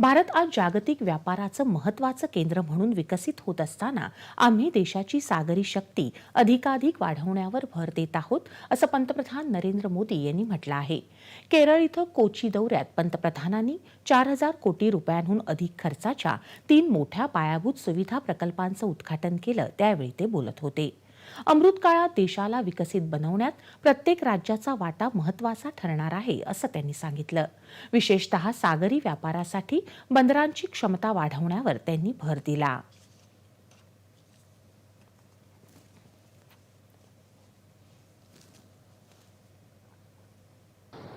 भारत आज जागतिक व्यापाराचं महत्त्वाचं केंद्र म्हणून विकसित होत असताना आम्ही देशाची सागरी शक्ती अधिकाधिक वाढवण्यावर भर देत आहोत, असं पंतप्रधान नरेंद्र मोदी यांनी म्हटलं आहे. केरळ इथं कोची दौऱ्यात पंतप्रधानांनी 4,000 कोटी रुपयांहून अधिक खर्चाच्या 3 मोठ्या पायाभूत सुविधा प्रकल्पांचं उद्घाटन केलं, त्यावेळी ते बोलत होते. अमृत काळात देशाला विकसित बनवण्यात प्रत्येक राज्याचा वाटा महत्त्वाचा ठरणार आहे, असं त्यांनी सांगितलं. विशेषतः सागरी व्यापारासाठी बंदरांची क्षमता वाढवण्यावर त्यांनी भर दिला.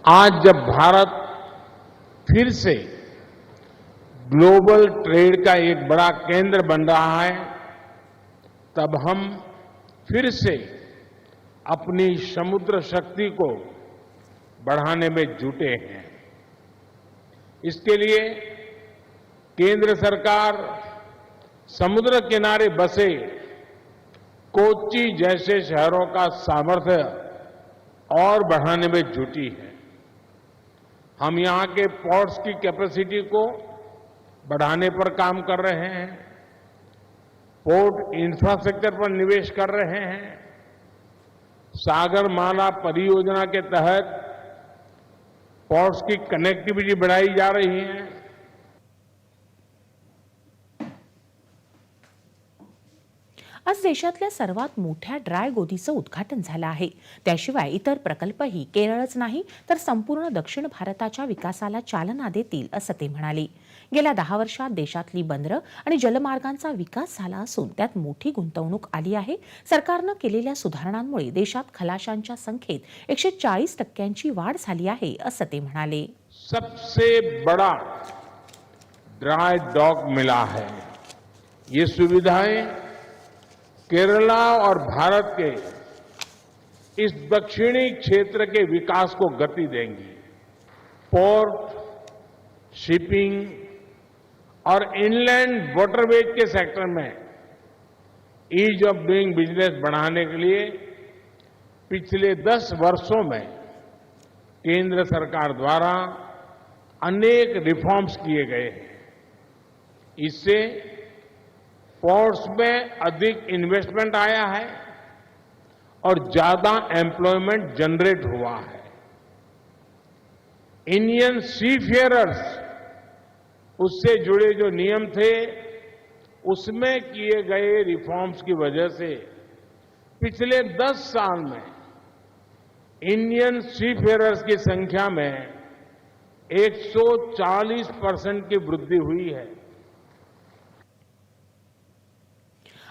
आज जब भारत फिर से ग्लोबल ट्रेड का एक बड़ा केंद्र बन रहा है, तब हम फिर से अपनी समुद्र शक्ति को बढ़ाने में जुटे हैं. इसके लिए केंद्र सरकार समुद्र किनारे बसे कोच्चि जैसे शहरों का सामर्थ्य और बढ़ाने में जुटी है. हम यहां के पोर्ट्स की कैपेसिटी को बढ़ाने पर काम कर रहे हैं, पोर्ट इंफ्रास्ट्रक्चर पर निवेश कर रहे हैं. सागरमाला परियोजना के तहत पोर्ट्स की कनेक्टिविटी बढ़ाई जा रही है. आज देशातल्या सर्वात मोठ्या ड्राय गोदीचं उद्घाटन झालं आहे. त्याशिवाय इतर प्रकल्पही केरळच नाही तर संपूर्ण दक्षिण भारताच्या विकासाला चालना देतील, असं ते म्हणाले. गेल्या 10 वर्षात देशातली बंदरं आणि जलमार्गांचा विकास झाला असून त्यात मोठी गुंतवणूक आली आहे. सरकारनं केलेल्या सुधारणांमुळे देशात खलाशांच्या संख्येत 140% वाढ झाली आहे, असं ते म्हणाले. सबसे बड़ा ड्राई डॉक मिला है. ये सुविधाएं केरला और भारत के इस दक्षिणी क्षेत्र के विकास को गति देंगी. पोर्ट, शिपिंग और इनलैंड वाटरवेज के सेक्टर में ईज ऑफ डूइंग बिजनेस बढ़ाने के लिए पिछले 10 वर्षों में केंद्र सरकार द्वारा अनेक रिफॉर्म्स किए गए हैं. इससे पोर्ट्स में अधिक इन्वेस्टमेंट आया है और ज्यादा एम्प्लॉयमेंट जनरेट हुआ है. इंडियन सीफेयरर्स, उससे जुड़े जो नियम थे, उसमें किए गए रिफॉर्म्स की वजह से पिछले 10 साल में इंडियन सीफेयरर्स की संख्या में 140% की वृद्धि हुई है.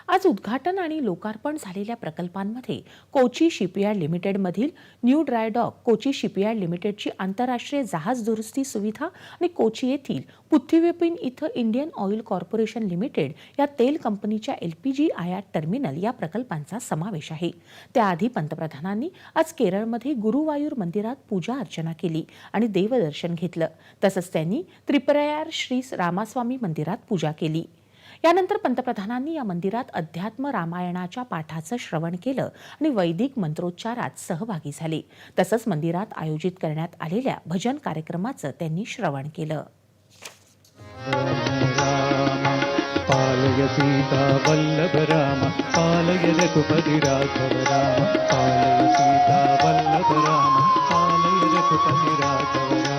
आज उद्घाटन आणि लोकार्पण झालेल्या प्रकल्पांमध्ये कोची शिपयार्ड लिमिटेडमधील new dry dock, Kochi shipyard लिमिटेडची आंतरराष्ट्रीय जहाज दुरुस्ती सुविधा आणि कोची येथील पुथ्वीपिन इथं इंडियन ऑइल कॉर्पोरेशन लिमिटेड या तेल कंपनीच्या LPG आयात टर्मिनल या प्रकल्पांचा समावेश आहे. त्याआधी पंतप्रधानांनी आज केरळमध्ये गुरुवायूर मंदिरात पूजा अर्चना केली आणि देवदर्शन घेतलं. तसंच त्यांनी त्रिपुरायार श्री रामास्वामी मंदिरात पूजा केली. यानंतर पंतप्रधानांनी या मंदिरात अध्यात्म रामायणाच्या पाठाचं श्रवण केलं आणि वैदिक मंत्रोच्चारात सहभागी झाले. तसंच मंदिरात आयोजित करण्यात आलेल्या भजन कार्यक्रमाचं त्यांनी श्रवण केलं. पालय सीता वल्लभ राम, पालय रघुपति राघव राम, पालय सीता वल्लभ राम, पालय रघुपति राघव राम.